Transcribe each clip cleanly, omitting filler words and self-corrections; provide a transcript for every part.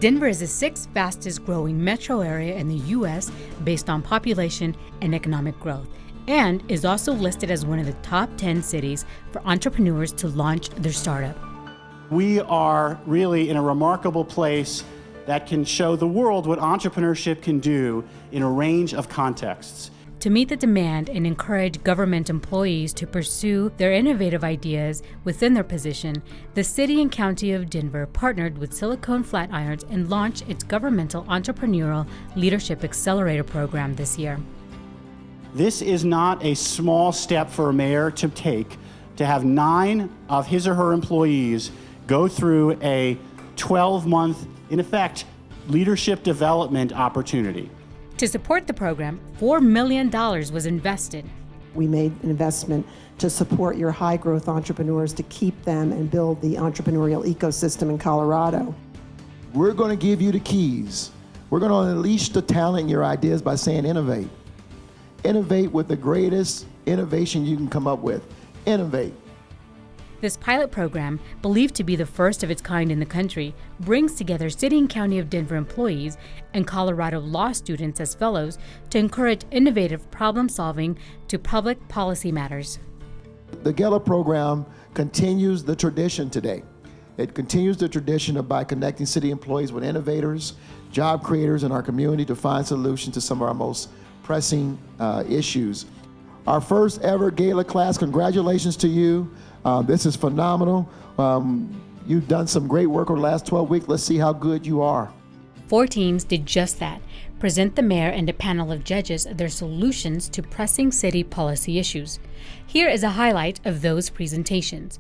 Denver is the sixth fastest growing metro area in the U.S. based on population and economic growth, and is also listed as one of the top 10 cities for entrepreneurs to launch their startup. We are really in a remarkable place that can show the world what entrepreneurship can do in a range of contexts. To meet the demand and encourage government employees to pursue their innovative ideas within their position, the City and County of Denver partnered with Silicon Flatirons and launched its Governmental Entrepreneurial Leadership Accelerator program this year. This is not a small step for a mayor to take to have 9 of his or her employees go through a 12-month, in effect, leadership development opportunity. To support the program, $4 million was invested. We made an investment to support your high-growth entrepreneurs, to keep them and build the entrepreneurial ecosystem in Colorado. We're going to give you the keys. We're going to unleash the talent in your ideas by saying innovate. Innovate with the greatest innovation you can come up with. Innovate. This pilot program, believed to be the first of its kind in the country, brings together City and County of Denver employees and Colorado law students as fellows to encourage innovative problem-solving to public policy matters. The Gala program continues the tradition today. It continues the tradition of by connecting city employees with innovators, job creators in our community to find solutions to some of our most pressing issues. Our first ever Gala class, congratulations to you. This is phenomenal. You've done some great work over the last 12 weeks. Let's see how good you are. 4 teams did just that, present the mayor and a panel of judges their solutions to pressing city policy issues. Here is a highlight of those presentations.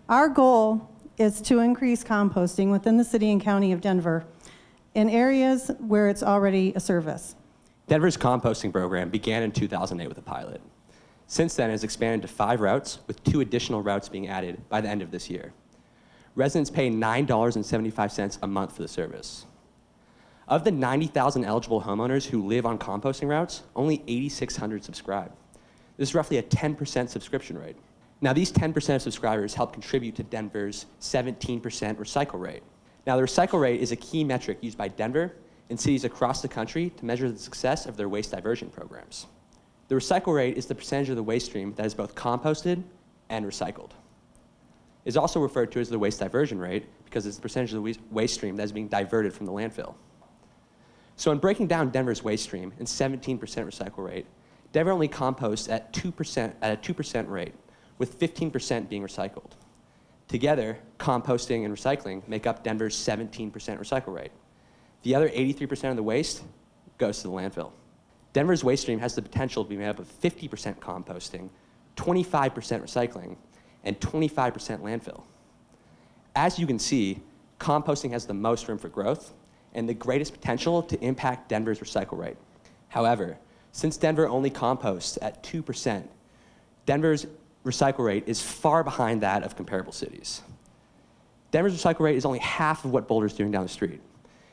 Our goal is to increase composting within the City and County of Denver in areas where it's already a service. Denver's composting program began in 2008 with a pilot. Since then, it has expanded to 5 routes, with 2 additional routes being added by the end of this year. Residents pay $9.75 a month for the service. Of the 90,000 eligible homeowners who live on composting routes, only 8,600 subscribe. This is roughly a 10% subscription rate. Now, these 10% of subscribers help contribute to Denver's 17% recycle rate. Now, the recycle rate is a key metric used by Denver and cities across the country to measure the success of their waste diversion programs. The recycle rate is the percentage of the waste stream that is both composted and recycled. It is also referred to as the waste diversion rate because it's the percentage of the waste stream that is being diverted from the landfill. So in breaking down Denver's waste stream and 17% recycle rate, Denver only composts at 2% rate, with 15% being recycled. Together, composting and recycling make up Denver's 17% recycle rate. The other 83% of the waste goes to the landfill. Denver's waste stream has the potential to be made up of 50% composting, 25% recycling, and 25% landfill. As you can see, composting has the most room for growth and the greatest potential to impact Denver's recycle rate. However, since Denver only composts at 2%, Denver's recycle rate is far behind that of comparable cities. Denver's recycle rate is only half of what Boulder's doing down the street.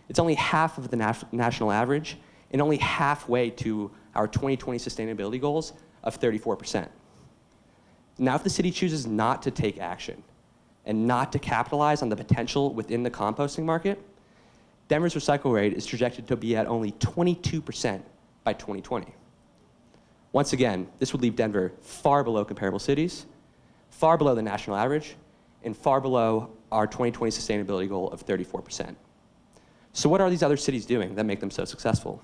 It's only half of the national average, and only halfway to our 2020 sustainability goals of 34%. Now, if the city chooses not to take action and not to capitalize on the potential within the composting market, Denver's recycle rate is projected to be at only 22% by 2020. Once again, this would leave Denver far below comparable cities, far below the national average, and far below our 2020 sustainability goal of 34%. So what are these other cities doing that make them so successful?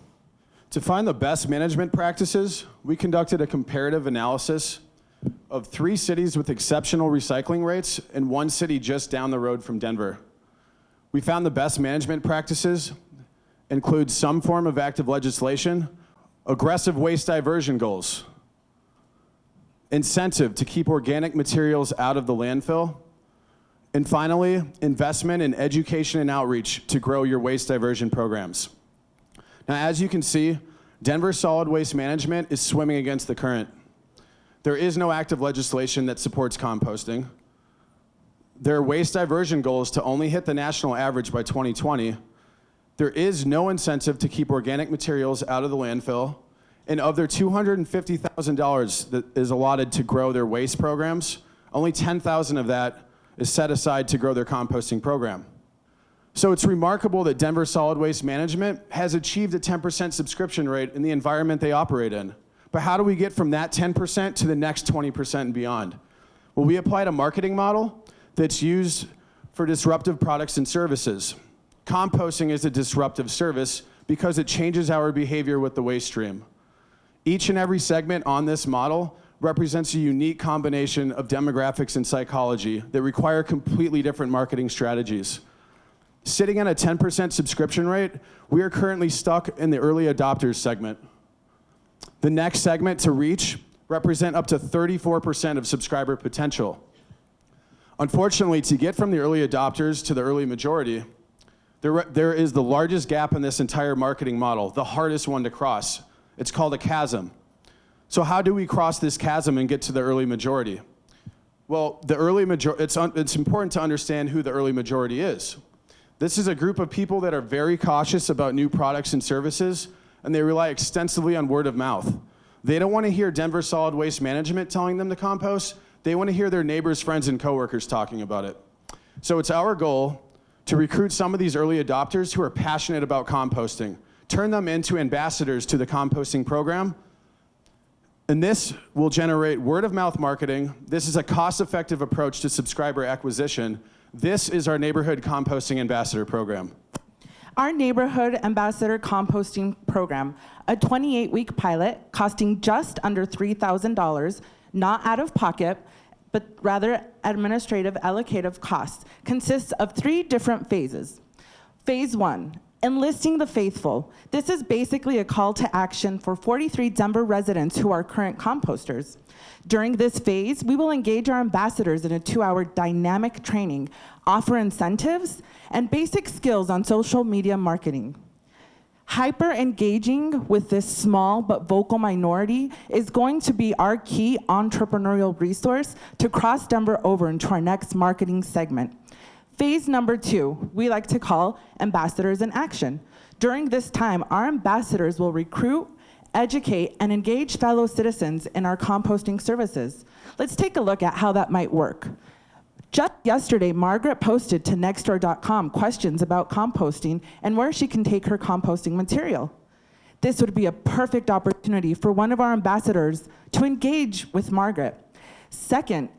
To find the best management practices, we conducted a comparative analysis of 3 cities with exceptional recycling rates and 1 city just down the road from Denver. We found the best management practices include some form of active legislation, aggressive waste diversion goals, incentive to keep organic materials out of the landfill, and finally, investment in education and outreach to grow your waste diversion programs. Now, as you can see, Denver solid waste management is swimming against the current. There is no active legislation that supports composting. There are waste diversion goals to only hit the national average by 2020. There is no incentive to keep organic materials out of the landfill. And of their $250,000 that is allotted to grow their waste programs, only $10,000 of that is set aside to grow their composting program. So it's remarkable that Denver Solid Waste Management has achieved a 10% subscription rate in the environment they operate in. But how do we get from that 10% to the next 20% and beyond? Well, we applied a marketing model that's used for disruptive products and services. Composting is a disruptive service because it changes our behavior with the waste stream. Each and every segment on this model represents a unique combination of demographics and psychology that require completely different marketing strategies. Sitting at a 10% subscription rate, we are currently stuck in the early adopters segment. The next segment to reach represent up to 34% of subscriber potential. Unfortunately, to get from the early adopters to the early majority, there is the largest gap in this entire marketing model, the hardest one to cross. It's called a chasm. So how do we cross this chasm and get to the early majority? Well, it's important to understand who the early majority is. This is a group of people that are very cautious about new products and services, and they rely extensively on word of mouth. They don't want to hear Denver Solid Waste Management telling them to compost. They want to hear their neighbors, friends, and coworkers talking about it. So it's our goal to recruit some of these early adopters who are passionate about composting, turn them into ambassadors to the composting program, and this will generate word of mouth marketing. This is a cost-effective approach to subscriber acquisition. This is our Neighborhood Composting Ambassador Program. Our Neighborhood Ambassador Composting Program, a 28-week pilot costing just under $3,000, not out of pocket, but rather administrative allocative costs, consists of 3 different phases. Phase 1, enlisting the faithful. This is basically a call to action for 43 Denver residents who are current composters. During this phase, we will engage our ambassadors in a 2-hour dynamic training, offer incentives, and basic skills on social media marketing. Hyper engaging with this small but vocal minority is going to be our key entrepreneurial resource to cross Denver over into our next marketing segment. Phase number 2, we like to call Ambassadors in Action. During this time, our ambassadors will recruit, educate, and engage fellow citizens in our composting services. Let's take a look at how that might work. Just yesterday, Margaret posted to nextdoor.com questions about composting and where she can take her composting material. This would be a perfect opportunity for one of our ambassadors to engage with Margaret. Second,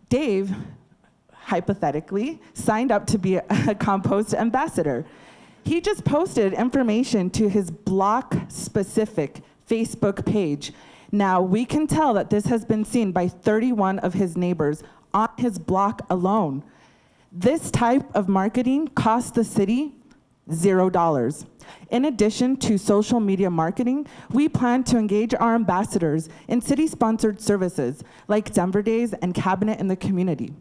Dave, hypothetically, signed up to be a compost ambassador. He just posted information to his block-specific Facebook page. Now, we can tell that this has been seen by 31 of his neighbors on his block alone. This type of marketing costs the city $0. In addition to social media marketing, we plan to engage our ambassadors in city-sponsored services like Denver Days and Cabinet in the Community.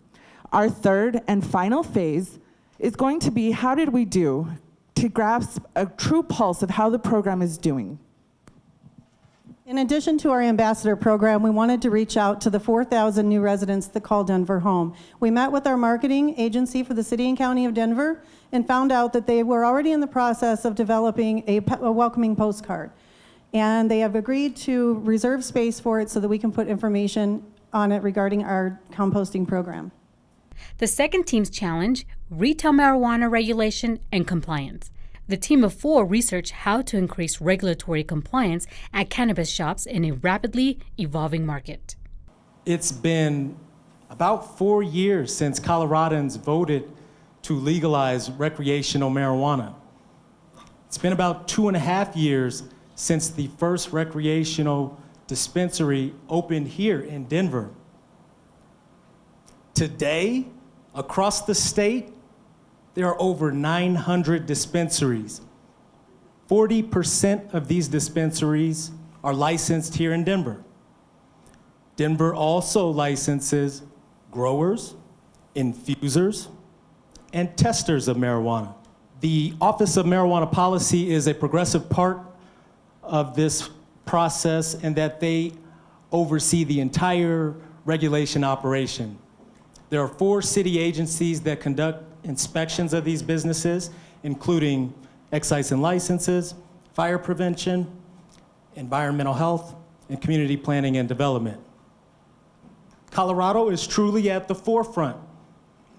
Our third and final phase is going to be how did we do to grasp a true pulse of how the program is doing. In addition to our ambassador program, we wanted to reach out to the 4,000 new residents that call Denver home. We met with our marketing agency for the city and county of Denver and found out that they were already in the process of developing a welcoming postcard. And they have agreed to reserve space for it so that we can put information on it regarding our composting program. The second team's challenge, retail marijuana regulation and compliance. The team of 4 researched how to increase regulatory compliance at cannabis shops in a rapidly evolving market. It's been about 4 years since Coloradans voted to legalize recreational marijuana. It's been about 2.5 years since the first recreational dispensary opened here in Denver. Today, across the state, there are over 900 dispensaries. 40% of these dispensaries are licensed here in Denver. Denver also licenses growers, infusers, and testers of marijuana. The Office of Marijuana Policy is a progressive part of this process in that they oversee the entire regulation operation. There are 4 city agencies that conduct inspections of these businesses, including excise and licenses, fire prevention, environmental health, and community planning and development. Colorado is truly at the forefront,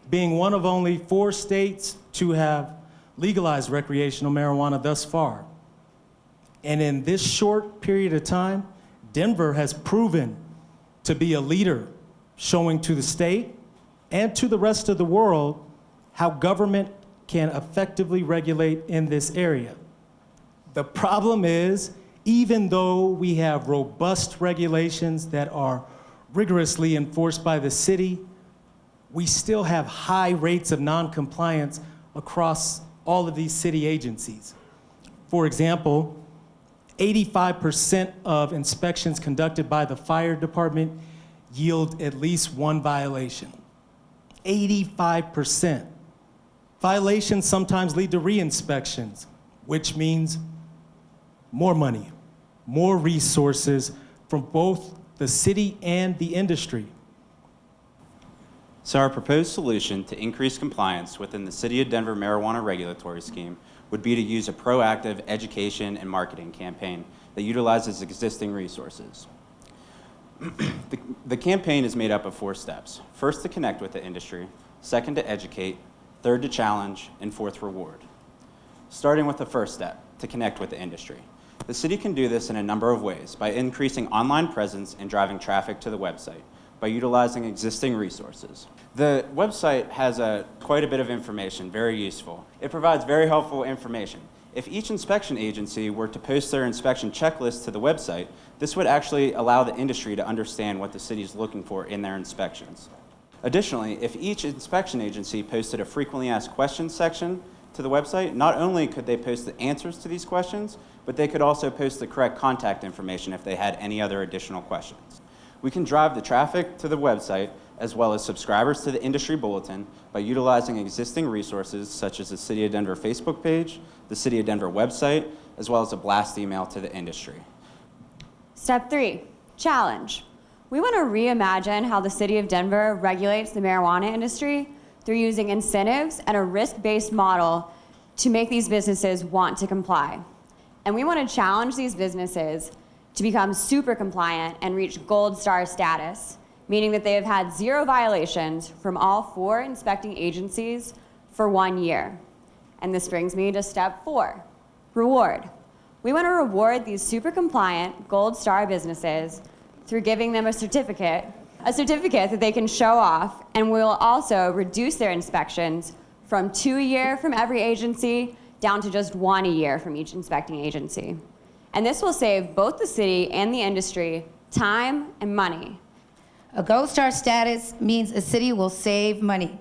being one of only 4 states to have legalized recreational marijuana thus far. And in this short period of time, Denver has proven to be a leader, showing to the state and to the rest of the world how government can effectively regulate in this area. The problem is, even though we have robust regulations that are rigorously enforced by the city, we still have high rates of non-compliance across all of these city agencies. For example, 85% of inspections conducted by the fire department yield at least one violation. 85%. Violations sometimes lead to re-inspections, which means more money, more resources from both the city and the industry. So our proposed solution to increase compliance within the City of Denver marijuana regulatory scheme would be to use a proactive education and marketing campaign that utilizes existing resources. The campaign is made up of 4 steps. First, to connect with the industry. Second, to educate. Third, to challenge. And fourth, reward. Starting with the first step, to connect with the industry. The city can do this in a number of ways, by increasing online presence and driving traffic to the website, by utilizing existing resources. The website has quite a bit of information, very useful. It provides very helpful information. If each inspection agency were to post their inspection checklist to the website, this would actually allow the industry to understand what the city is looking for in their inspections. Additionally, if each inspection agency posted a frequently asked questions section to the website, not only could they post the answers to these questions, but they could also post the correct contact information if they had any other additional questions. We can drive the traffic to the website as well as subscribers to the industry bulletin by utilizing existing resources such as the City of Denver Facebook page, the City of Denver website, as well as a blast email to the industry. Step 3, challenge. We want to reimagine how the City of Denver regulates the marijuana industry through using incentives and a risk-based model to make these businesses want to comply. And we want to challenge these businesses to become super compliant and reach gold star status, meaning that they have had 0 violations from all 4 inspecting agencies for 1 year. And this brings me to step 4, reward. We want to reward these super compliant gold star businesses through giving them a certificate that they can show off, and we'll also reduce their inspections from 2 a year from every agency down to just 1 a year from each inspecting agency. And this will save both the city and the industry time and money. A Gold Star status means a city will save money.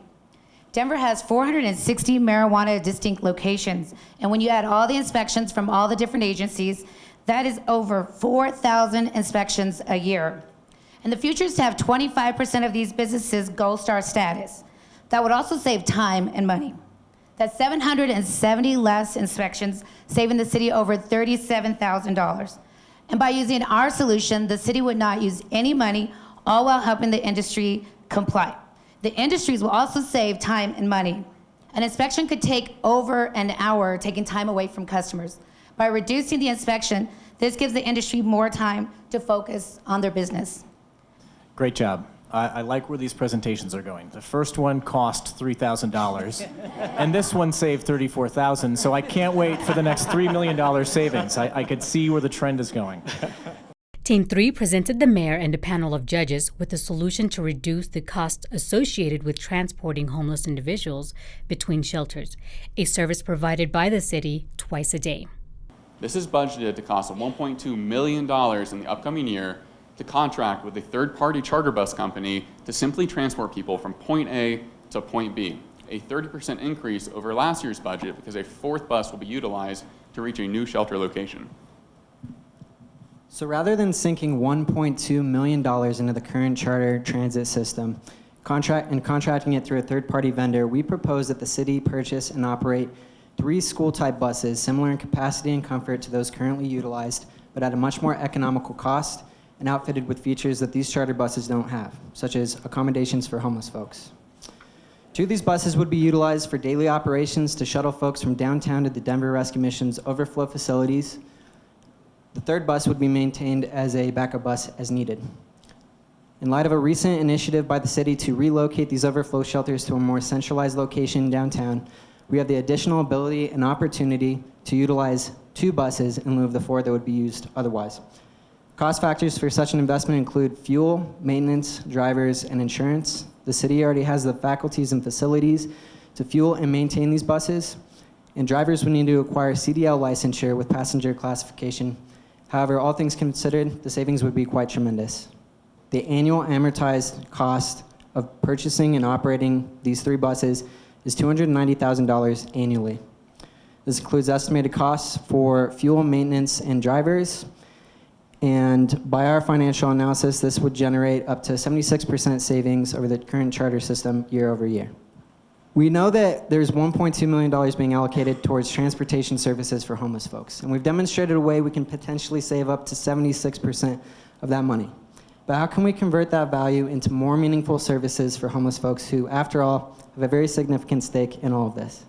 Denver has 460 marijuana distinct locations, and when you add all the inspections from all the different agencies, that is over 4,000 inspections a year. And the future is to have 25% of these businesses Gold Star status. That would also save time and money. That's 770 less inspections, saving the city over $37,000. And by using our solution, the city would not use any money, all while helping the industry comply. The industries will also save time and money. An inspection could take over an hour, taking time away from customers. By reducing the inspection, this gives the industry more time to focus on their business. Great job. I like where these presentations are going. The first one cost $3,000, and this one saved $34,000, so I can't wait for the next $3 million savings. I could see where the trend is going. Team 3 presented the mayor and a panel of judges with a solution to reduce the costs associated with transporting homeless individuals between shelters, a service provided by the city twice a day. This is budgeted to cost $1.2 million in the upcoming year to contract with a third-party charter bus company to simply transport people from point A to point B, a 30% increase over last year's budget because a 4th bus will be utilized to reach a new shelter location. So rather than sinking $1.2 million into the current charter transit system, contracting it through a third-party vendor, we propose that the city purchase and operate 3 school-type buses similar in capacity and comfort to those currently utilized, but at a much more economical cost and outfitted with features that these charter buses don't have, such as accommodations for homeless folks. 2 of these buses would be utilized for daily operations to shuttle folks from downtown to the Denver Rescue Mission's overflow facilities. The 3rd bus would be maintained as a backup bus as needed. In light of a recent initiative by the city to relocate these overflow shelters to a more centralized location downtown, we have the additional ability and opportunity to utilize 2 buses in lieu of the 4 that would be used otherwise. Cost factors for such an investment include fuel, maintenance, drivers, and insurance. The city already has the faculties and facilities to fuel and maintain these buses, and drivers would need to acquire CDL licensure with passenger classification. However, all things considered, the savings would be quite tremendous. The annual amortized cost of purchasing and operating these 3 buses is $290,000 annually. This includes estimated costs for fuel, maintenance, and drivers. And by our financial analysis, this would generate up to 76% savings over the current charter system year over year. We know that there's $1.2 million being allocated towards transportation services for homeless folks. And we've demonstrated a way we can potentially save up to 76% of that money. But how can we convert that value into more meaningful services for homeless folks who, after all, have a very significant stake in all of this?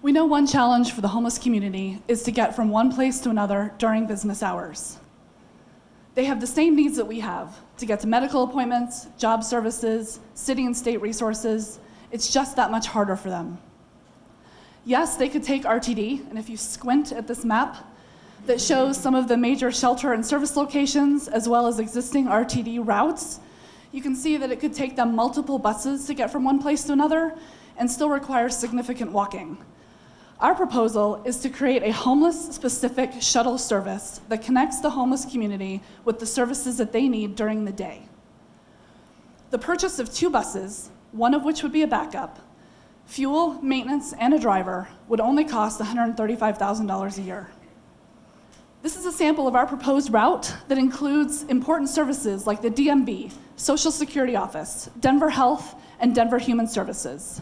We know one challenge for the homeless community is to get from one place to another during business hours. They have the same needs that we have to get to medical appointments, job services, city and state resources. It's just that much harder for them. Yes, they could take RTD, and if you squint at this map that shows some of the major shelter and service locations as well as existing RTD routes, you can see that it could take them multiple buses to get from one place to another and still require significant walking. Our proposal is to create a homeless-specific shuttle service that connects the homeless community with the services that they need during the day. The purchase of 2 buses, one of which would be a backup, fuel, maintenance, and a driver would only cost $135,000 a year. This is a sample of our proposed route that includes important services like the DMV, Social Security Office, Denver Health, and Denver Human Services.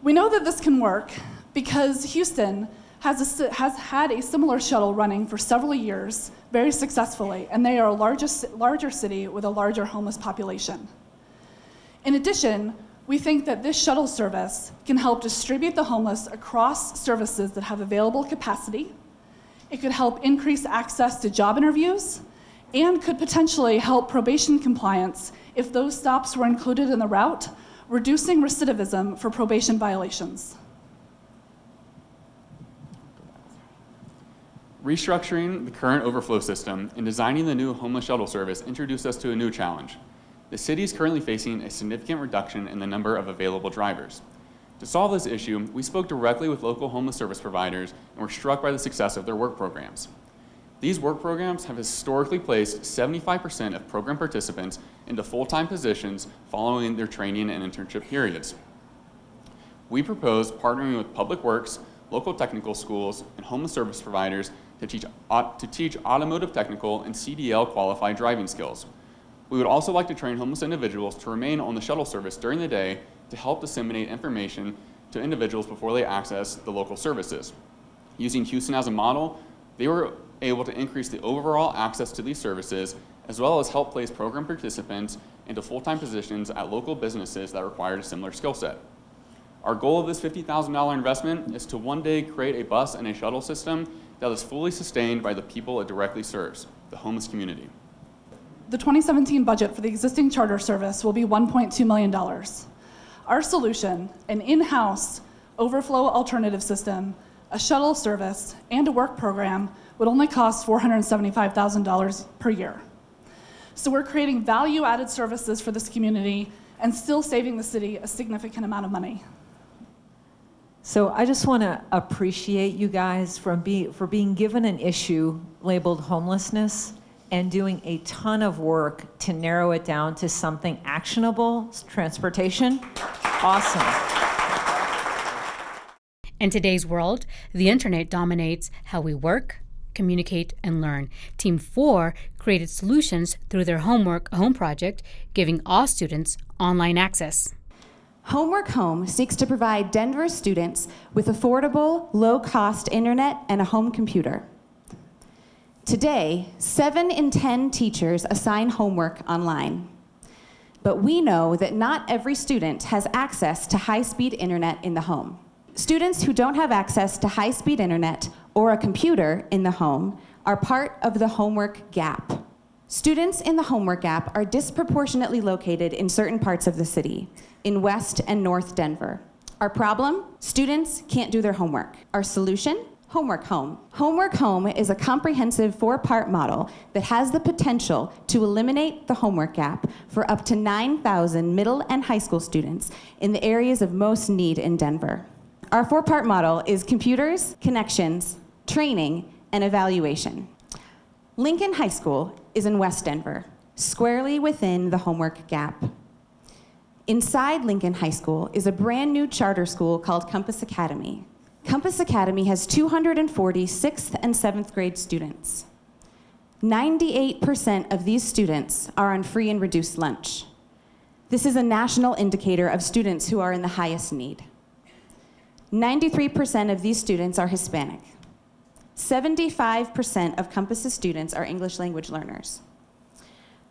We know that this can work because Houston has had a similar shuttle running for several years very successfully, and they are a larger city with a larger homeless population. In addition, we think that this shuttle service can help distribute the homeless across services that have available capacity. It could help increase access to job interviews and could potentially help probation compliance if those stops were included in the route, reducing recidivism for probation violations. Restructuring the current overflow system and designing the new homeless shuttle service introduced us to a new challenge. The city is currently facing a significant reduction in the number of available drivers. To solve this issue, we spoke directly with local homeless service providers and were struck by the success of their work programs. These work programs have historically placed 75% of program participants into full-time positions following their training and internship periods. We propose partnering with Public Works, local technical schools, and homeless service providers to teach automotive technical and CDL qualified driving skills. We would also like to train homeless individuals to remain on the shuttle service during the day to help disseminate information to individuals before they access the local services. Using Houston as a model, they were able to increase the overall access to these services, as well as help place program participants into full-time positions at local businesses that required a similar skill set. Our goal of this $50,000 investment is to one day create a bus and a shuttle system that is fully sustained by the people it directly serves, the homeless community. The 2017 budget for the existing charter service will be $1.2 million. Our solution, an in-house overflow alternative system, a shuttle service, and a work program would only cost $475,000 per year. So we're creating value-added services for this community and still saving the city a significant amount of money. So I just want to appreciate you guys for being given an issue labeled homelessness and doing a ton of work to narrow it down to something actionable, transportation. Awesome. In today's world, the internet dominates how we work, communicate, and learn. Team 4 created solutions through their Homework Home project, giving all students online access. Homework Home seeks to provide Denver students with affordable, low-cost internet and a home computer. Today, 7 in 10 teachers assign homework online. But we know that not every student has access to high-speed internet in the home. Students who don't have access to high-speed internet or a computer in the home are part of the homework gap. Students in the homework gap are disproportionately located in certain parts of the city, in West and North Denver. Our problem? Students can't do their homework. Our solution? Homework Home. Homework Home is a comprehensive 4-part model that has the potential to eliminate the homework gap for up to 9,000 middle and high school students in the areas of most need in Denver. Our 4-part model is computers, connections, training, and evaluation. Lincoln High School is in West Denver, squarely within the homework gap. Inside Lincoln High School is a brand new charter school called Compass Academy. Compass Academy has 240 6th and 7th grade students. 98% of these students are on free and reduced lunch. This is a national indicator of students who are in the highest need. 93% of these students are Hispanic. 75% of Compass's students are English language learners.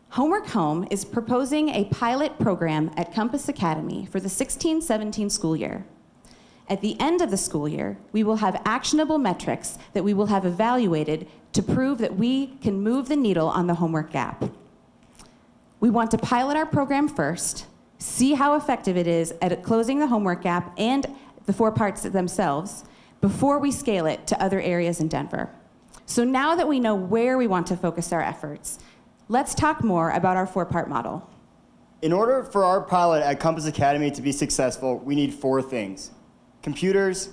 Homework Home is proposing a pilot program at Compass Academy for the 16-17 school year. At the end of the school year, we will have actionable metrics that we will have evaluated to prove that we can move the needle on the homework gap. We want to pilot our program first, see how effective it is at closing the homework gap and the 4 parts themselves, before we scale it to other areas in Denver. So now that we know where we want to focus our efforts, let's talk more about our 4-part model. In order for our pilot at Compass Academy to be successful, we need 4 things: computers,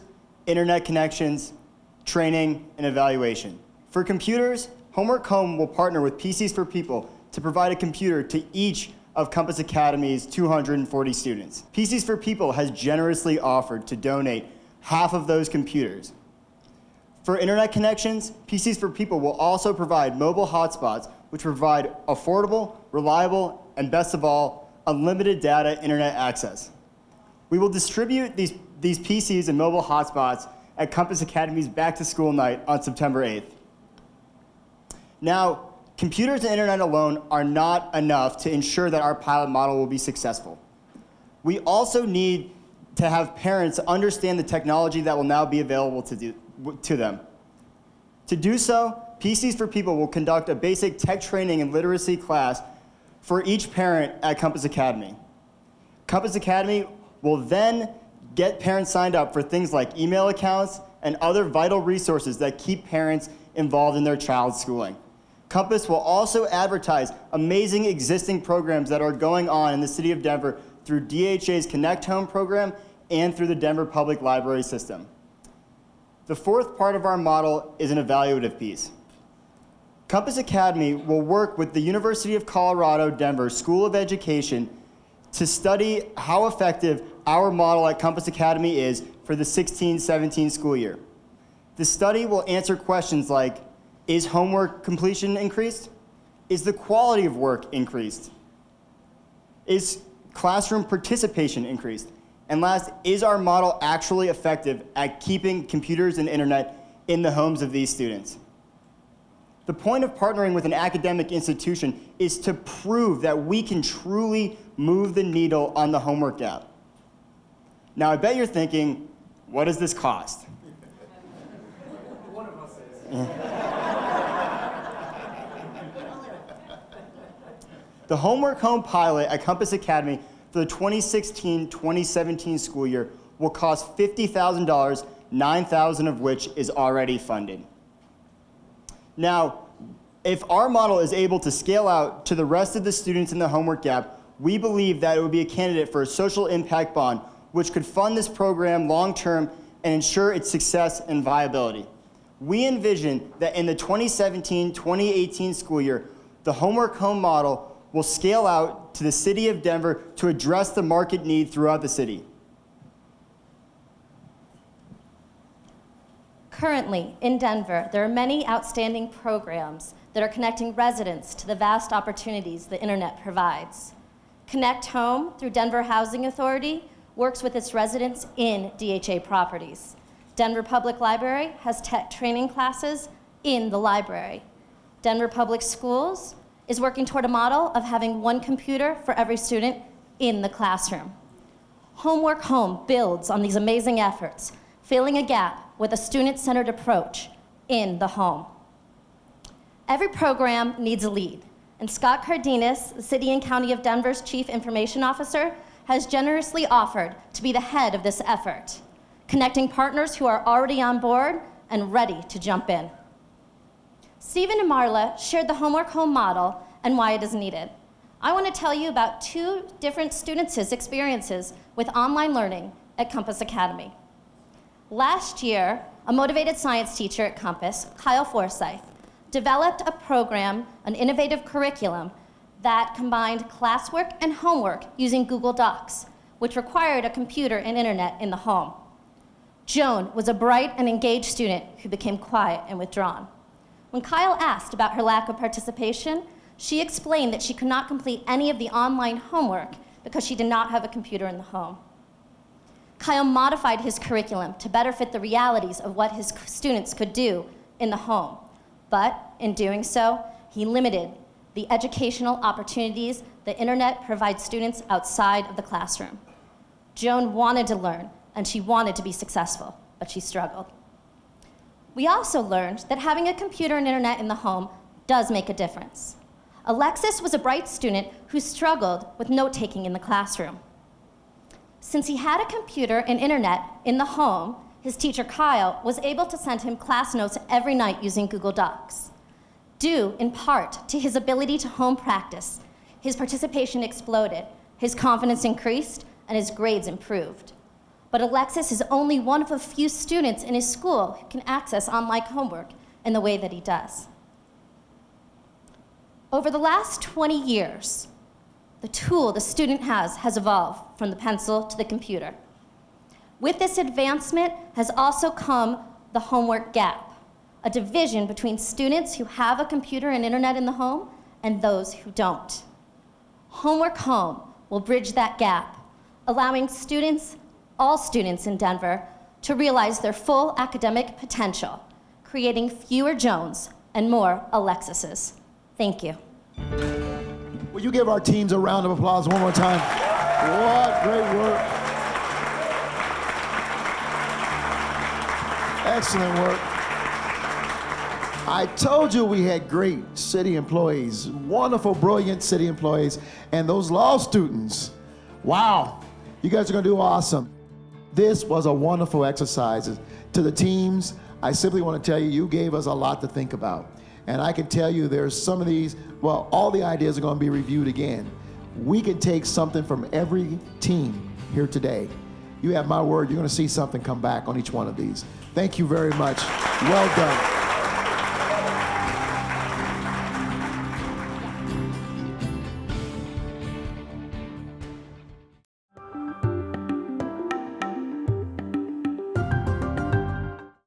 internet connections, training, and evaluation. For computers, Homework Home will partner with PCs for People to provide a computer to each of Compass Academy's 240 students. PCs for People has generously offered to donate half of those computers. For internet connections, PCs for People will also provide mobile hotspots, which provide affordable, reliable, and best of all, unlimited data internet access. We will distribute these PCs and mobile hotspots at Compass Academy's Back to School night on September 8th. Now, computers and internet alone are not enough to ensure that our pilot model will be successful. We also need to have parents understand the technology that will now be available to them. To do so, PCs for People will conduct a basic tech training and literacy class for each parent at Compass Academy. Compass Academy will then get parents signed up for things like email accounts and other vital resources that keep parents involved in their child's schooling. Compass will also advertise amazing existing programs that are going on in the city of Denver through DHA's Connect Home program and through the Denver Public Library system. The 4th part of our model is an evaluative piece. Compass Academy will work with the University of Colorado Denver School of Education to study how effective our model at Compass Academy is for the 16-17 school year. The study will answer questions like, is homework completion increased? Is the quality of work increased? Is classroom participation increased? And last, is our model actually effective at keeping computers and internet in the homes of these students? The point of partnering with an academic institution is to prove that we can truly move the needle on the homework gap. Now, I bet you're thinking, what does this cost? One of us is. The Homework Home pilot at Compass Academy for the 2016-2017 school year will cost $50,000, $9,000 of which is already funded. Now, if our model is able to scale out to the rest of the students in the homework gap, we believe that it would be a candidate for a social impact bond, which could fund this program long-term and ensure its success and viability. We envision that in the 2017-2018 school year, the Homework Home model will scale out to the city of Denver to address the market need throughout the city. Currently, in Denver, there are many outstanding programs that are connecting residents to the vast opportunities the internet provides. Connect Home, through Denver Housing Authority, works with its residents in DHA properties. Denver Public Library has tech training classes in the library. Denver Public Schools is working toward a model of having 1 computer for every student in the classroom. Homework Home builds on these amazing efforts, filling a gap with a student-centered approach in the home. Every program needs a lead. And Scott Cardenas, the City and County of Denver's Chief Information Officer, has generously offered to be the head of this effort, connecting partners who are already on board and ready to jump in. Stephen and Marla shared the Homework Home model and why it is needed. I want to tell you about two different students' experiences with online learning at Compass Academy. Last year, a motivated science teacher at Compass, Kyle Forsyth, developed a program, an innovative curriculum that combined classwork and homework using Google Docs, which required a computer and internet in the home. Joan was a bright and engaged student who became quiet and withdrawn. When Kyle asked about her lack of participation, she explained that she could not complete any of the online homework because she did not have a computer in the home. Kyle modified his curriculum to better fit the realities of what his students could do in the home. But in doing so, he limited the educational opportunities the internet provides students outside of the classroom. Joan wanted to learn, and she wanted to be successful, but she struggled. We also learned that having a computer and internet in the home does make a difference. Alexis was a bright student who struggled with note-taking in the classroom. Since he had a computer and internet in the home, his teacher Kyle was able to send him class notes every night using Google Docs. Due in part to his ability to home practice, his participation exploded, his confidence increased, and his grades improved. But Alexis is only one of a few students in his school who can access online homework in the way that he does. Over the last 20 years, the tool the student has evolved from the pencil to the computer. With this advancement has also come the homework gap, a division between students who have a computer and internet in the home and those who don't. Homework Home will bridge that gap, allowing students, all students in Denver, to realize their full academic potential, creating fewer Jones and more Alexises. Thank you. Will you give our teams a round of applause one more time? What great work. Excellent work. I told you we had great city employees, wonderful, brilliant city employees, and those law students. Wow, you guys are gonna do awesome. This was a wonderful exercise. To the teams, I simply want to tell you, you gave us a lot to think about. And I can tell you there's some of these, well, all the ideas are going to be reviewed again. We can take something from every team here today. You have my word, you're going to see something come back on each one of these. Thank you very much. Well done.